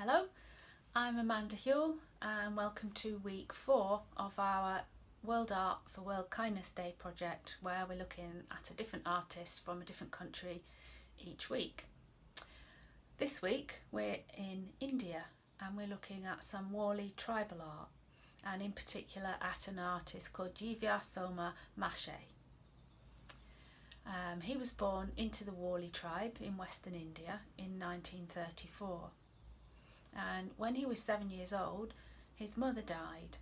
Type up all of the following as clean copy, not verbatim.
Hello, I'm Amanda Whewell and welcome to week 4 of our World Art for World Kindness Day project, where we're looking at a different artist from a different country each week. This week we're in India and we're looking at some Wali tribal art, and in particular at an artist called Jivya Soma Mashe. He was born into the Wali tribe in Western India in 1934. And when he was 7 years old, his mother died,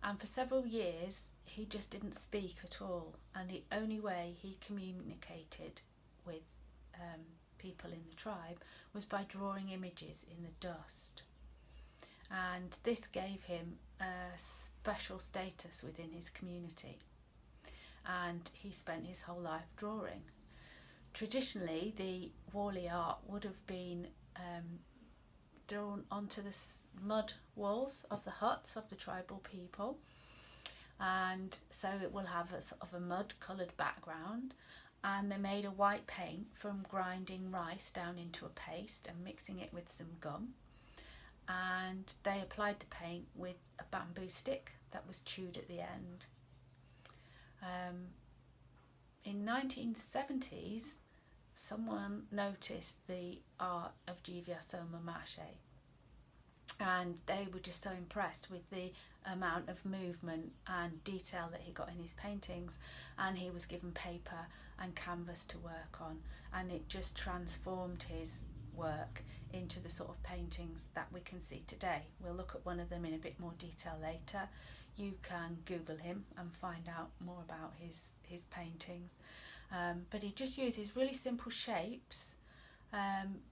and for several years he just didn't speak at all, and the only way he communicated with people in the tribe was by drawing images in the dust. And this gave him a special status within his community, and he spent his whole life drawing. Traditionally, the Wali art would have been drawn onto the mud walls of the huts of the tribal people, and so it will have a sort of a mud coloured background, and they made a white paint from grinding rice down into a paste and mixing it with some gum, and they applied the paint with a bamboo stick that was chewed at the end. In 1970s, someone noticed the art of Jivya Soma Mashe, and they were just so impressed with the amount of movement and detail that he got in his paintings, and he was given paper and canvas to work on, and it just transformed his work into the sort of paintings that we can see today. We'll look at one of them in a bit more detail later. You can Google him and find out more about his paintings. But he just uses really simple shapes,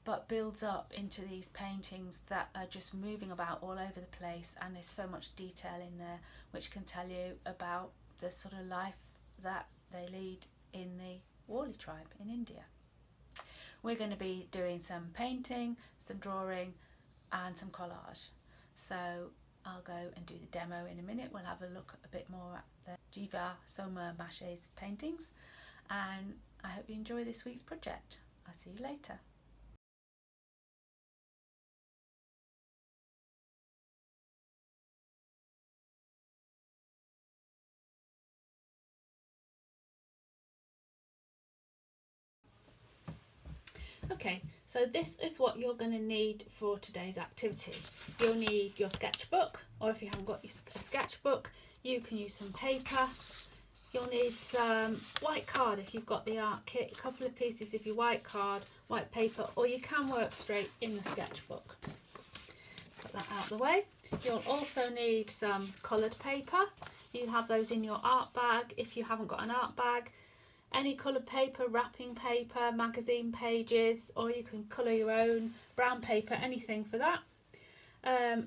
but builds up into these paintings that are just moving about all over the place, and there's so much detail in there which can tell you about the sort of life that they lead in the Wali tribe in India. We're going to be doing some painting, some drawing and some collage. So I'll go and do the demo in a minute. We'll have a look a bit more at the Jivya Soma Mashe's paintings, and I hope you enjoy this week's project. I'll see you later. Okay, so this is what you're going to need for today's activity. You'll need your sketchbook, or if you haven't got a sketchbook, you can use some paper. You'll need some white card if you've got the art kit, a couple of pieces of your white card, white paper, or you can work straight in the sketchbook. Put that out of the way. You'll also need some coloured paper. You'll have those in your art bag if you haven't got an art bag. Any coloured paper, wrapping paper, magazine pages, or you can colour your own, brown paper, anything for that.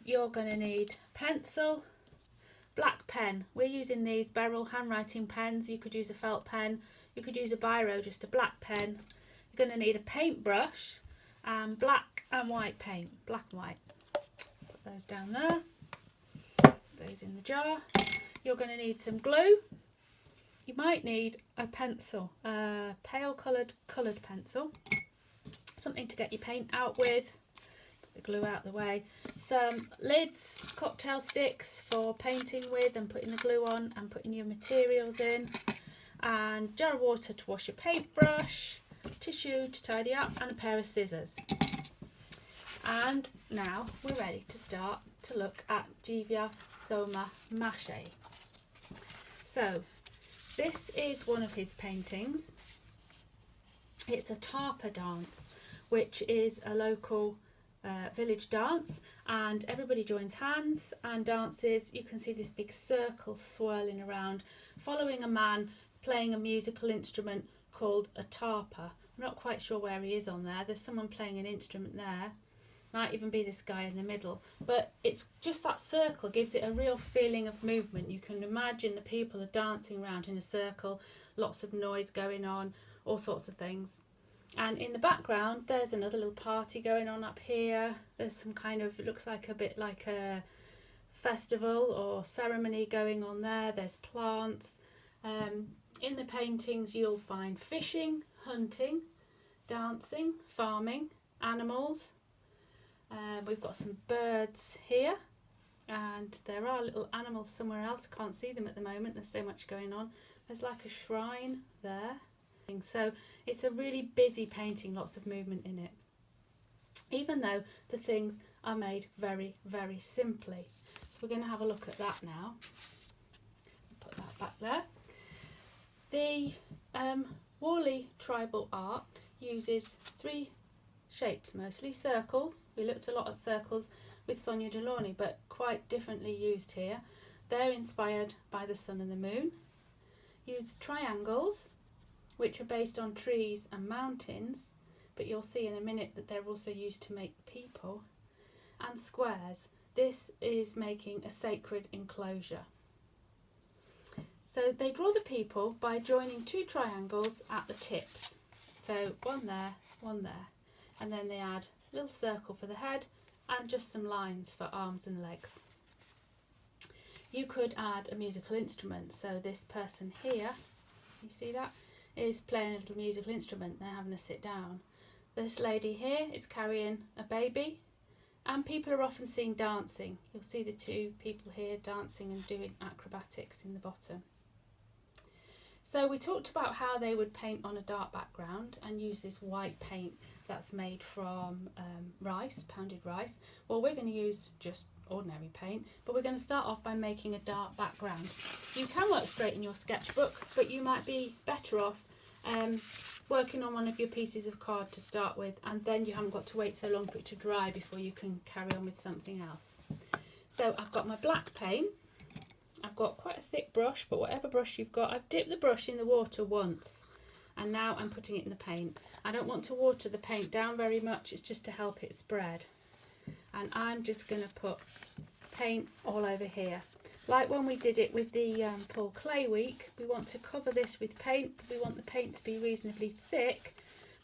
You're going to need pencil, black pen. We're using these Beryl handwriting pens. You could use a felt pen, you could use a biro, just a black pen. You're going to need a paintbrush and black and white paint, black and white. Put those down there, put those in the jar. You're going to need some glue. You might need a pencil, a pale coloured pencil, something to get your paint out with. Put the glue out the way. Some lids, cocktail sticks for painting with and putting the glue on and putting your materials in, and jar of water to wash your paintbrush, tissue to tidy up, and a pair of scissors. And now we're ready to start to look at Jivya Soma Mashe. So this is one of his paintings. It's a tarpa dance, which is a local village dance, and everybody joins hands and dances. You can see this big circle swirling around, following a man playing a musical instrument called a tarpa. I'm not quite sure where he is on there. There's someone playing an instrument there. Might even be this guy in the middle, but it's just that circle gives it a real feeling of movement. You can imagine the people are dancing around in a circle, lots of noise going on, all sorts of things. And in the background there's another little party going on up here. There's some kind of, it looks like a bit like a festival or ceremony going on there. There's plants. In the paintings you'll find fishing, hunting, dancing, farming, animals. We've got some birds here, and there are little animals somewhere else. I can't see them at the moment, there's so much going on. There's like a shrine there. So it's a really busy painting, lots of movement in it, even though the things are made very, very simply. So we're going to have a look at that now. Put that back there. The Worley tribal art uses 3 shapes, mostly circles. We looked a lot at circles with Sonia Delaunay, but quite differently used here. They're inspired by the sun and the moon. Use triangles, which are based on trees and mountains, but you'll see in a minute that they're also used to make people. And squares. This is making a sacred enclosure. So they draw the people by joining 2 triangles at the tips. So one there, and then they add a little circle for the head and just some lines for arms and legs. You could add a musical instrument. So this person here, you see that, is playing a little musical instrument. They're having a sit down. This lady here is carrying a baby, and people are often seen dancing. You'll see the 2 people here dancing and doing acrobatics in the bottom. So we talked about how they would paint on a dark background and use this white paint that's made from rice, pounded rice. Well, we're going to use just ordinary paint, but we're going to start off by making a dark background. You can work straight in your sketchbook, but you might be better off working on one of your pieces of card to start with, and then you haven't got to wait so long for it to dry before you can carry on with something else. So I've got my black paint. I've got quite a thick brush, but whatever brush you've got, I've dipped the brush in the water once, and now I'm putting it in the paint. I don't want to water the paint down very much, it's just to help it spread. And I'm just going to put paint all over here. Like when we did it with the Paul Clay Week, we want to cover this with paint. We want the paint to be reasonably thick,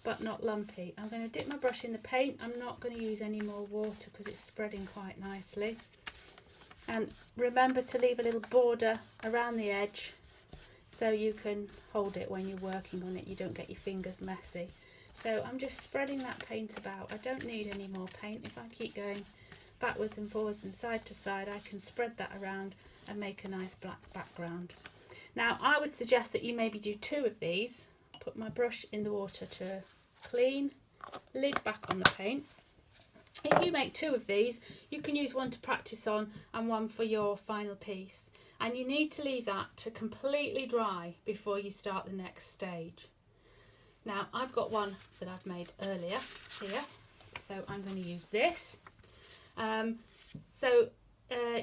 but not lumpy. I'm going to dip my brush in the paint. I'm not going to use any more water because it's spreading quite nicely. And remember to leave a little border around the edge so you can hold it when you're working on it. You don't get your fingers messy. So I'm just spreading that paint about. I don't need any more paint. If I keep going backwards and forwards and side to side, I can spread that around and make a nice black background. Now I would suggest that you maybe do 2 of these. Put my brush in the water to clean, lid back on the paint. If you make 2 of these, you can use one to practice on and one for your final piece. And you need to leave that to completely dry before you start the next stage. Now I've got one that I've made earlier here, so I'm going to use this.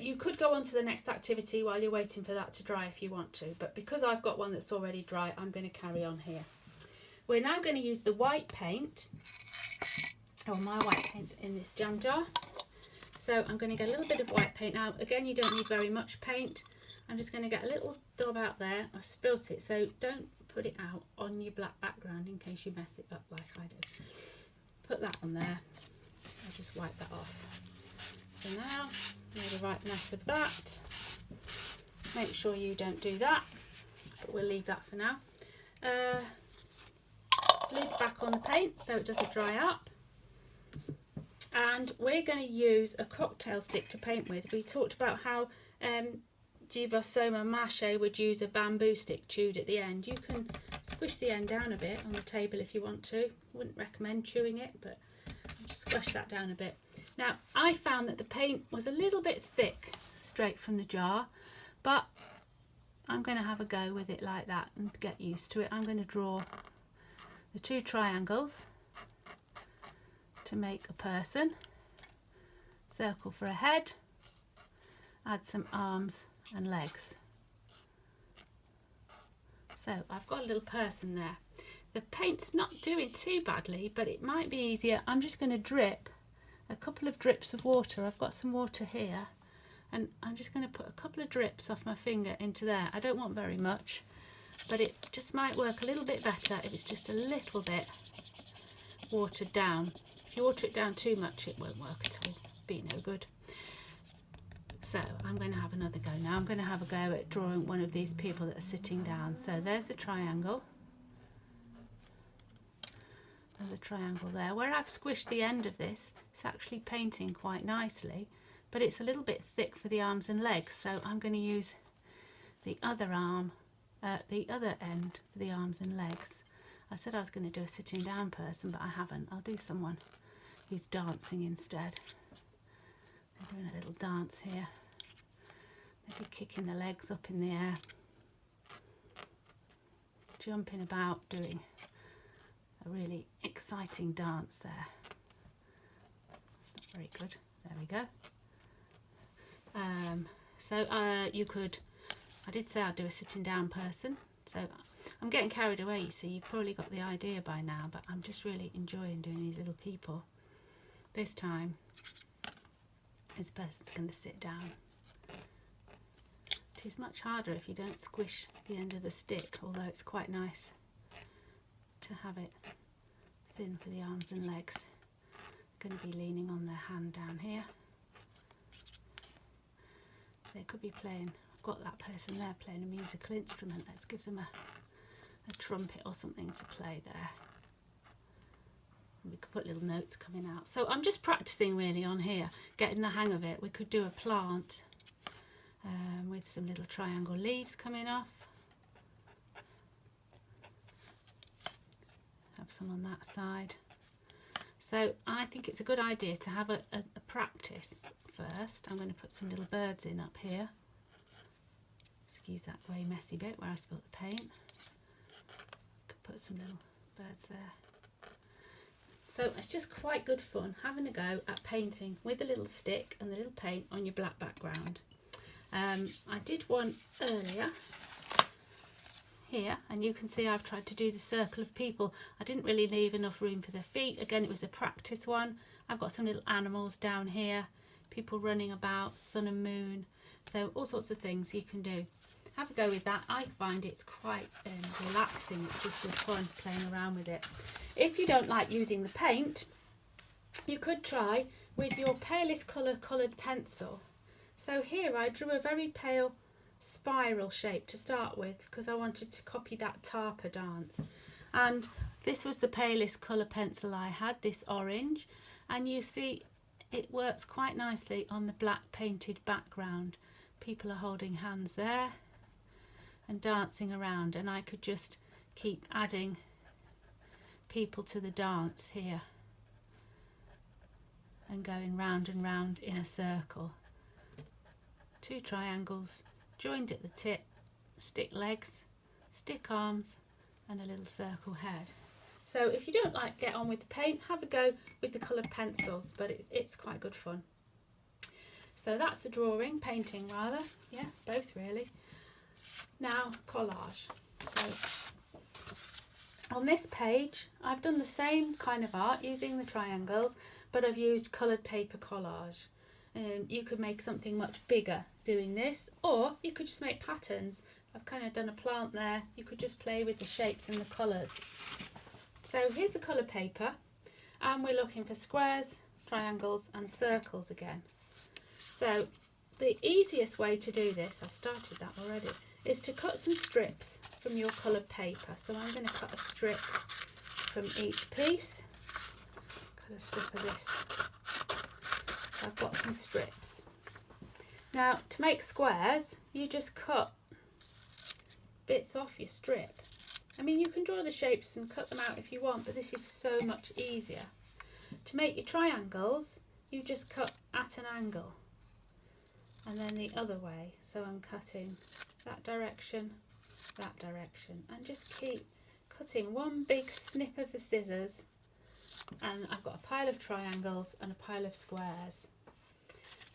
You could go on to the next activity while you're waiting for that to dry if you want to, but because I've got one that's already dry, I'm going to carry on here. We're now going to use the white paint. My white paint's in this jam jar. So I'm going to get a little bit of white paint out. Again, you don't need very much paint. I'm just going to get a little dab out there. I've spilt it, so don't put it out on your black background in case you mess it up like I did. Put that on there. I'll just wipe that off. So now, made a right mess of that. Make sure you don't do that, but we'll leave that for now. Lid back on the paint so it doesn't dry up. And we're going to use a cocktail stick to paint with. We talked about how Jivya Soma Mashe would use a bamboo stick chewed at the end. You can squish the end down a bit on the table if you want to. Wouldn't recommend chewing it, but just squish that down a bit. Now, I found that the paint was a little bit thick straight from the jar, but I'm going to have a go with it like that and get used to it. I'm going to draw the 2 triangles to make a person, circle for a head, add some arms and legs. So I've got a little person there. The paint's not doing too badly, but it might be easier. I'm just going to drip a couple of drips of water. I've got some water here, and I'm just going to put a couple of drips off my finger into there. I don't want very much, but it just might work a little bit better if it's just a little bit watered down. If you water it down too much, it won't work at all. Be no good. So I'm going to have another go now. I'm going to have a go at drawing one of these people that are sitting down. So there's the triangle, a the triangle there. Where I've squished the end of this, it's actually painting quite nicely, but it's a little bit thick for the arms and legs, so I'm going to use the other arm, the other end for the arms and legs. I said I was going to do a sitting down person, but I haven't. I'll do someone who's dancing instead. They're doing a little dance here. Maybe kicking the legs up in the air, jumping about, doing a really exciting dance there. That's not very good. There we go. You could, I did say I'd do a sitting down person, so I'm getting carried away, you see. You've probably got the idea by now, but I'm just really enjoying doing these little people. This time, this person's going to sit down. It is much harder if you don't squish the end of the stick, although it's quite nice to have it thin for the arms and legs. Going to be leaning on their hand down here. They could be playing, I've got that person there playing a musical instrument. Let's give them a trumpet or something to play there. We could put little notes coming out. So I'm just practicing really on here, getting the hang of it. We could do a plant with some little triangle leaves coming off. Have some on that side. So I think it's a good idea to have a practice first. I'm going to put some little birds in up here. Excuse that very messy bit where I spilt the paint. Could put some little birds there. So it's just quite good fun having a go at painting with the little stick and the little paint on your black background. I did one earlier here, and you can see I've tried to do the circle of people. I didn't really leave enough room for their feet. Again, it was a practice one. I've got some little animals down here, people running about, sun and moon, so all sorts of things you can do. Have a go with that. I find it's quite relaxing. It's just good fun playing around with it. If you don't like using the paint, you could try with your palest colour coloured pencil. So here I drew a very pale spiral shape to start with because I wanted to copy that tarpa dance, and this was the palest colour pencil I had, this orange, and you see it works quite nicely on the black painted background. People are holding hands there and dancing around, and I could just keep adding people to the dance here and going round and round in a circle. Two triangles joined at the tip, stick legs, stick arms, and a little circle head. So if you don't like get on with the paint, have a go with the coloured pencils, but it's quite good fun. So that's the drawing, painting rather, yeah, both really. Now collage. So on this page I've done the same kind of art using the triangles, but I've used coloured paper collage. You could make something much bigger doing this, or you could just make patterns. I've kind of done a plant there. You could just play with the shapes and the colours. So here's the coloured paper, and we're looking for squares, triangles and circles again. So the easiest way to do this, I've started that already, is to cut some strips from your coloured paper. So I'm going to cut a strip from each piece. Cut a strip of this. So I've got some strips. Now to make squares, you just cut bits off your strip. I mean, you can draw the shapes and cut them out if you want, but this is so much easier. To make your triangles, you just cut at an angle and then the other way. So I'm cutting that direction, and just keep cutting one big snip of the scissors, and I've got a pile of triangles and a pile of squares.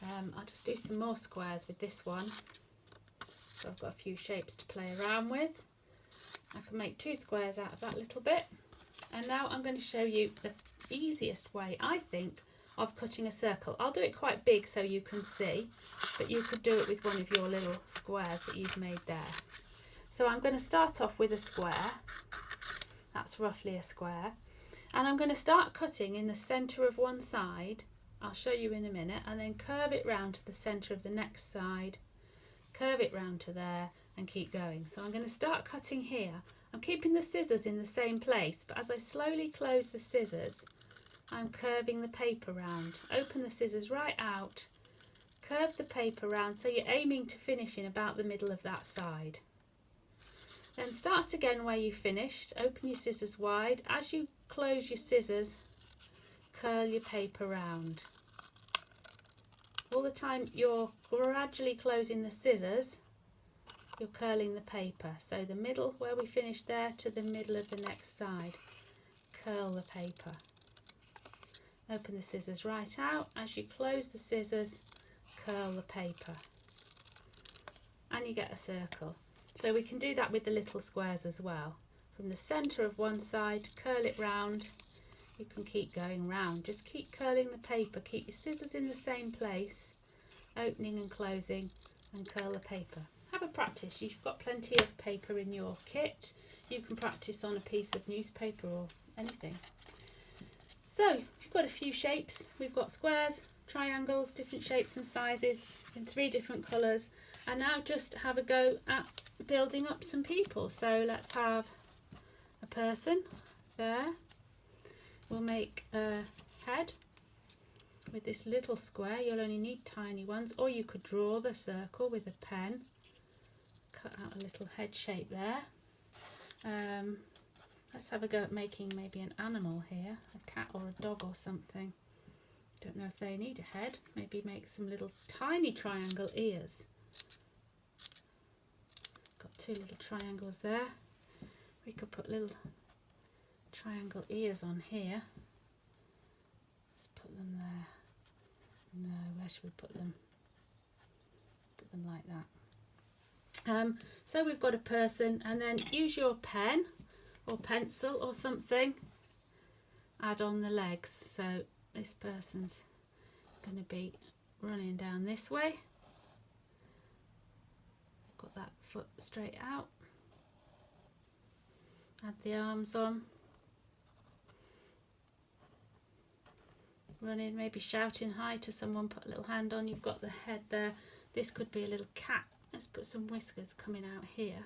I'll just do some more squares with this one. So I've got a few shapes to play around with. I can make two squares out of that little bit. And now I'm going to show you the easiest way, I think, of cutting a circle. I'll do it quite big so you can see, but you could do it with one of your little squares that you've made there. So I'm going to start off with a square. That's roughly a square. And I'm going to start cutting in the centre of one side. I'll show you in a minute, and then curve it round to the centre of the next side, curve it round to there, and keep going. So I'm going to start cutting here, I'm keeping the scissors in the same place, but as I slowly close the scissors, I'm curving the paper round. Open the scissors right out, curve the paper round, so you're aiming to finish in about the middle of that side. Then start again where you finished, open your scissors wide. As you close your scissors, curl your paper round. All the time you're gradually closing the scissors, you're curling the paper. So the middle, where we finished there, to the middle of the next side. Curl the paper. Open the scissors right out. As you close the scissors, curl the paper. And you get a circle. So we can do that with the little squares as well. From the centre of one side, curl it round. You can keep going round. Just keep curling the paper. Keep your scissors in the same place, opening and closing, and curl the paper. Have a practice. You've got plenty of paper in your kit. You can practice on a piece of newspaper or anything. So we've got a few shapes. We've got squares, triangles, different shapes and sizes in 3 different colours. And now just have a go at building up some people. So let's have a person there. We'll make a head with this little square. You'll only need tiny ones, or you could draw the circle with a pen. Cut out a little head shape there. Let's have a go at making maybe an animal here, a cat or a dog or something. Don't know if they need a head. Maybe make some little tiny triangle ears. Got 2 little triangles there. We could put little triangle ears on here. Let's put them there. No, where should we put them? Put them like that. So we've got a person, and then use your pen or pencil or something. Add on the legs. So this person's going to be running down this way. Got that foot straight out. Add the arms on. Running, maybe shouting hi to someone, put a little hand on. You've got the head there. This could be a little cat. Let's put some whiskers coming out here.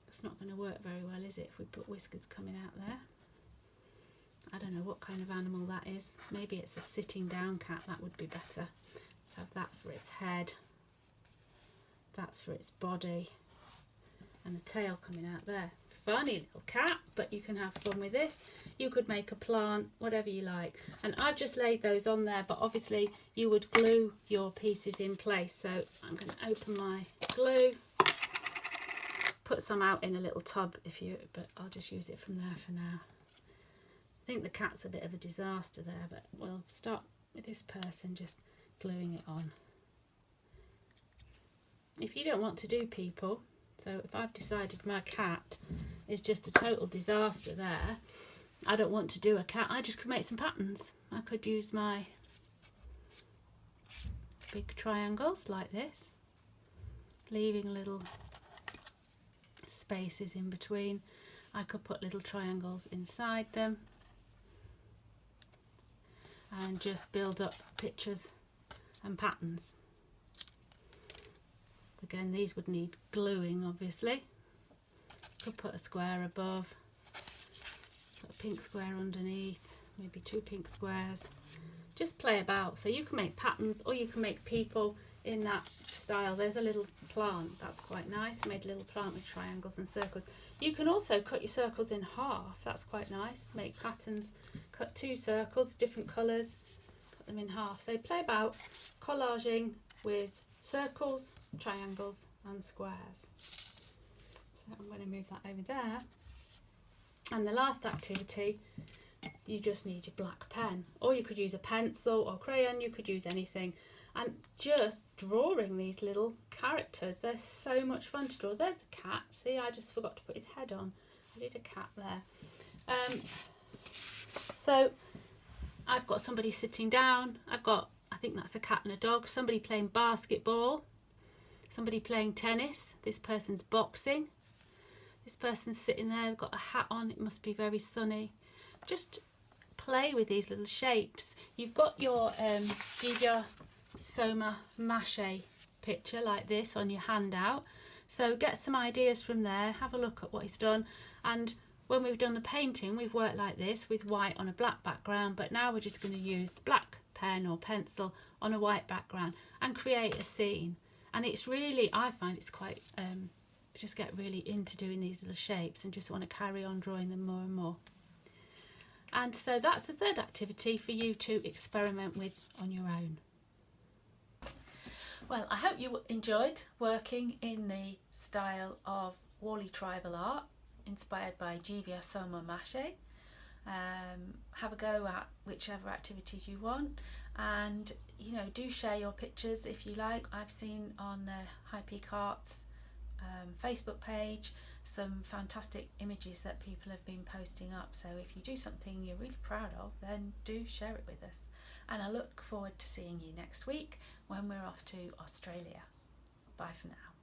That's not going to work very well, is it, if we put whiskers coming out there? I don't know what kind of animal that is. Maybe it's a sitting down cat. That would be better. Let's have that for its head. That's for its body. And a tail coming out there. Funny little cat, but you can have fun with this. You could make a plant, whatever you like. And I've just laid those on there, but obviously you would glue your pieces in place. So I'm going to open my glue, put some out in a little tub but I'll just use it from there for now. I think the cat's a bit of a disaster there, but we'll start with this person just gluing it on. If you don't want to do people, so if I've decided my cat is just a total disaster there, I don't want to do a cat, I just could make some patterns. I could use my big triangles like this, leaving little spaces in between. I could put little triangles inside them and just build up pictures and patterns. Again, these would need gluing, obviously. Could put a square above, put a pink square underneath, maybe 2 pink squares. Just play about. So you can make patterns, or you can make people in that style. There's a little plant, that's quite nice. I made a little plant with triangles and circles. You can also cut your circles in half, that's quite nice. Make patterns, cut 2 circles, different colours, cut them in half. So play about collaging with circles, triangles and squares. So I'm going to move that over there. And the last activity, you just need your black pen, or you could use a pencil or crayon, you could use anything, and just drawing these little characters. They're so much fun to draw. There's the cat. See, I just forgot to put his head on. I did a cat there. So I've got somebody sitting down. I think that's a cat and a dog. Somebody playing basketball. Somebody playing tennis. This person's boxing. This person's sitting there, got a hat on. It must be very sunny. Just play with these little shapes. You've got your Jivya Soma Mashe picture like this on your handout. So get some ideas from there, have a look at what he's done. And when we've done the painting, we've worked like this with white on a black background, but now we're just going to use black pen or pencil on a white background and create a scene. And it's really, I find it's quite, just get really into doing these little shapes and just want to carry on drawing them more and more. And so that's the third activity for you to experiment with on your own. Well, I hope you enjoyed working in the style of Wali tribal art inspired by Jivya Soma Mashe. Have a go at whichever activities you want, and do share your pictures if you like. I've seen on the High Peak Arts Facebook page some fantastic images that people have been posting up, so if you do something you're really proud of, then do share it with us. And I look forward to seeing you next week when we're off to Australia. Bye for now.